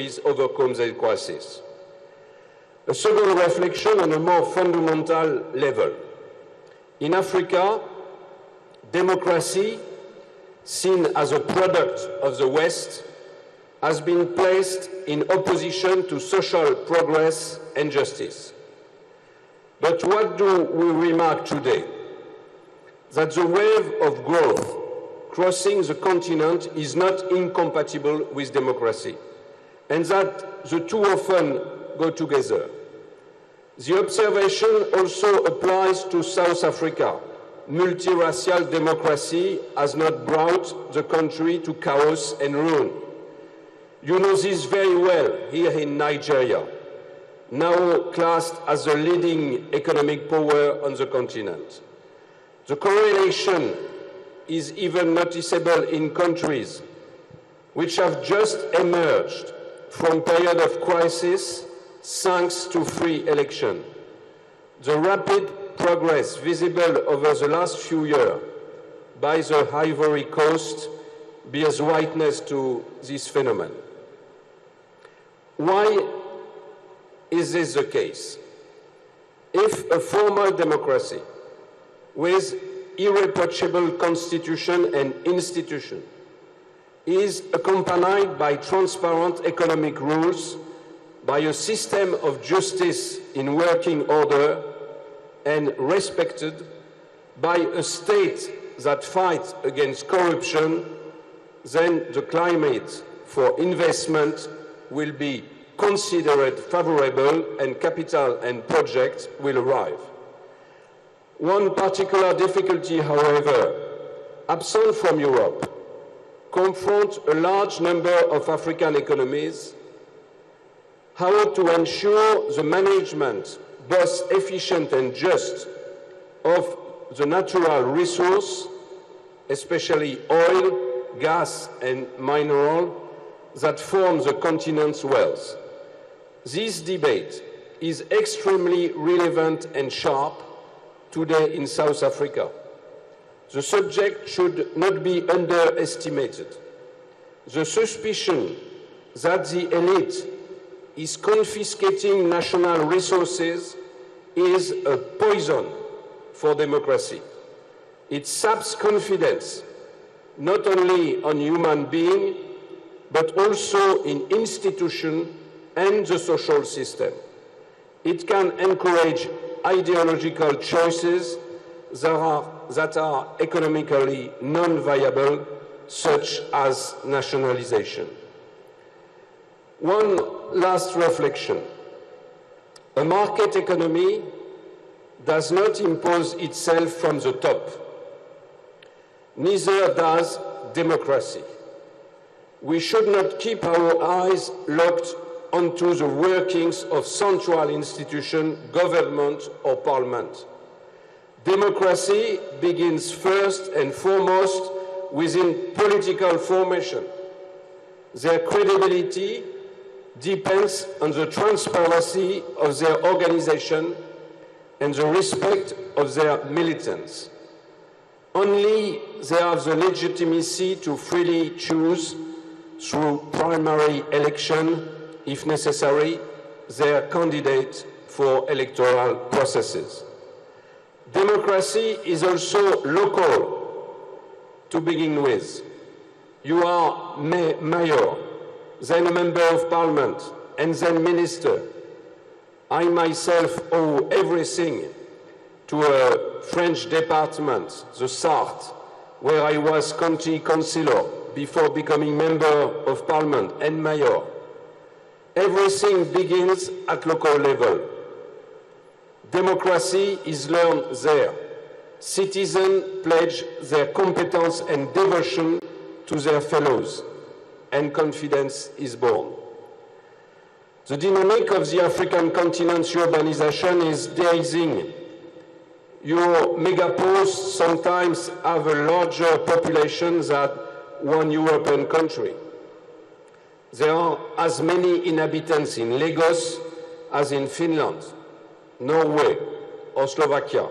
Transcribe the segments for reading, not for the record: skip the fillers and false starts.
overcome the crisis. A second reflection on a more fundamental level. In Africa, democracy, seen as a product of the West, has been placed in opposition to social progress and justice. But what do we remark today? That the wave of growth crossing the continent is not incompatible with democracy, and that the two often go together. The observation also applies to South Africa. Multiracial democracy has not brought the country to chaos and ruin. You know this very well here in Nigeria, now classed as the leading economic power on the continent. The correlation is even noticeable in countries which have just emerged from a period of crisis thanks to free election. The rapid progress visible over the last few years by the Ivory Coast bears witness to this phenomenon. Why is this the case? If a formal democracy with irreproachable constitution and institution is accompanied by transparent economic rules, by a system of justice in working order, and respected by a state that fights against corruption, then the climate for investment will be considered favorable and capital and projects will arrive. One particular difficulty, however, absent from Europe, confronts a large number of African economies, how to ensure the management, both efficient and just, of the natural resource, especially oil, gas, and mineral, that form the continent's wealth. This debate is extremely relevant and sharp today in South Africa. The subject should not be underestimated. The suspicion that the elite is confiscating national resources is a poison for democracy. It saps confidence, not only on human beings, but also in institutions and the social system. It can encourage ideological choices that are economically non-viable, such as nationalization. One last reflection. A market economy does not impose itself from the top. Neither does democracy. We should not keep our eyes locked onto the workings of central institutions, government or parliament. Democracy begins first and foremost within political formation. Their credibility depends on the transparency of their organization and the respect of their militants. Only they have the legitimacy to freely choose, through primary election, if necessary, their candidate for electoral processes. Democracy is also local to begin with. You are mayor, then a member of parliament, and then minister. I myself owe everything to a French department, the Sarthe, where I was county councillor before becoming member of parliament and mayor. Everything begins at local level. Democracy is learned there. Citizens pledge their competence and devotion to their fellows, and confidence is born. The dynamic of the African continent's urbanization is dazing. Your megapoles sometimes have a larger population than one European country. There are as many inhabitants in Lagos as in Finland, Norway, or Slovakia.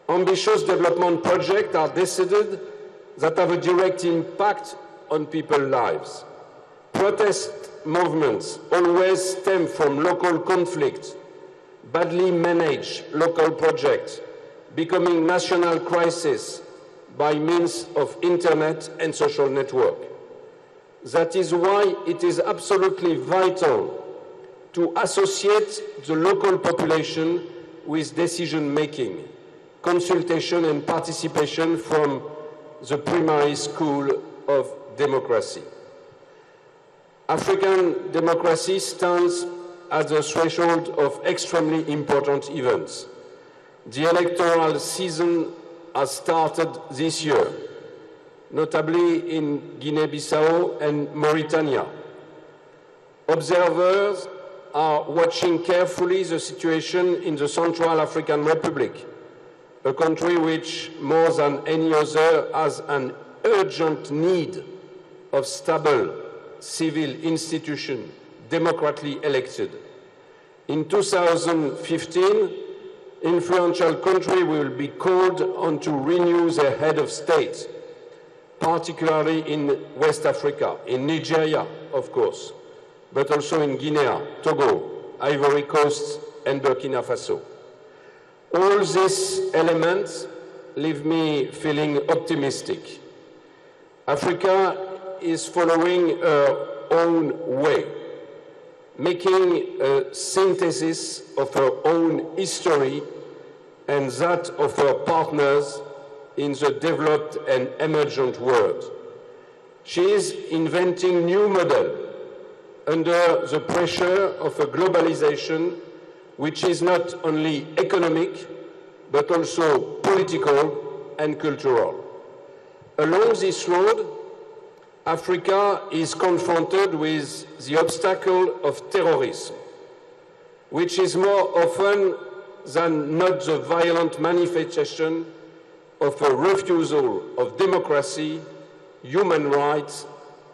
Ambitious development projects are decided that have a direct impact on people's lives. Protests movements always stem from local conflict, badly managed local projects, becoming national crises by means of internet and social network. That is why it is absolutely vital to associate the local population with decision-making, consultation and participation from the primary school of democracy. African democracy stands at the threshold of extremely important events. The electoral season has started this year, notably in Guinea-Bissau and Mauritania. Observers are watching carefully the situation in the Central African Republic, a country which, more than any other, has an urgent need of stable civil institutions, democratically elected. In 2015, influential countries will be called on to renew their head of state, particularly in West Africa, in Nigeria, of course, but also in Guinea, Togo, Ivory Coast, and Burkina Faso. All these elements leave me feeling optimistic. Africa is following her own way, making a synthesis of her own history and that of her partners in the developed and emergent world. She is inventing new models under the pressure of a globalization which is not only economic, but also political and cultural. Along this road, Africa is confronted with the obstacle of terrorism, which is more often than not the violent manifestation of a refusal of democracy, human rights,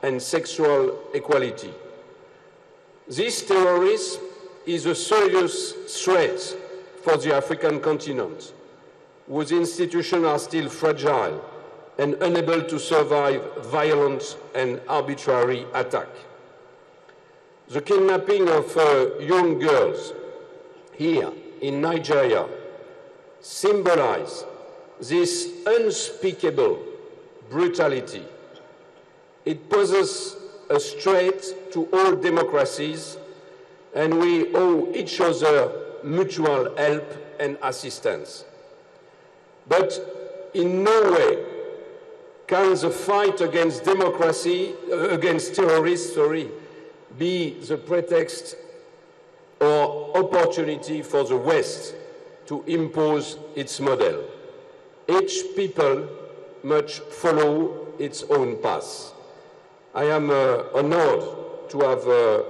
and sexual equality. This terrorism is a serious threat for the African continent, whose institutions are still fragile and unable to survive violent and arbitrary attack. The kidnapping of young girls here in Nigeria symbolize this unspeakable brutality. It poses a threat to all democracies, and we owe each other mutual help and assistance. But in no way can the fight against terrorists, be the pretext or opportunity for the West to impose its model. Each people must follow its own path. I am honored to have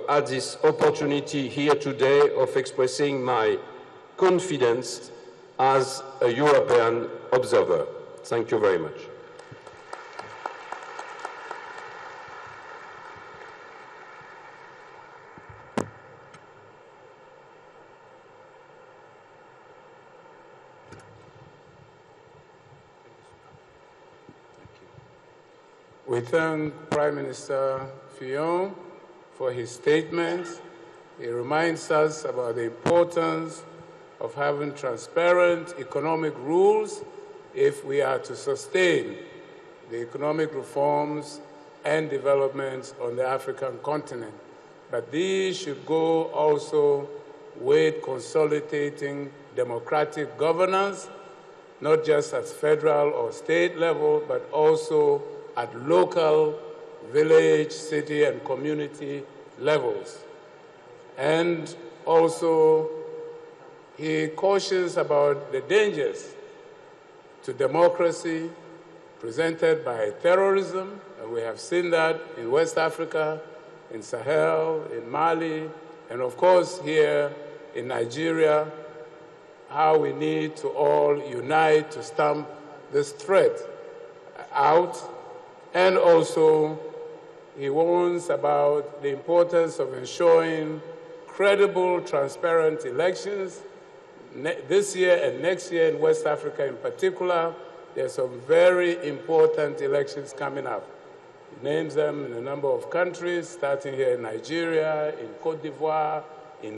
had this opportunity here today of expressing my confidence as a European observer. Thank you very much. We thank Prime Minister Fillon for his statements. He reminds us about the importance of having transparent economic rules if we are to sustain the economic reforms and developments on the African continent. But these should go also with consolidating democratic governance, not just at federal or state level, but also at local, village, city, and community levels. And also, he cautions about the dangers to democracy presented by terrorism, and we have seen that in West Africa, in Sahel, in Mali, and of course here in Nigeria, how we need to all unite to stamp this threat out. And also, he warns about the importance of ensuring credible, transparent elections this year and next year in West Africa in particular. There's some very important elections coming up. He names them in a number of countries, starting here in Nigeria, in Cote d'Ivoire,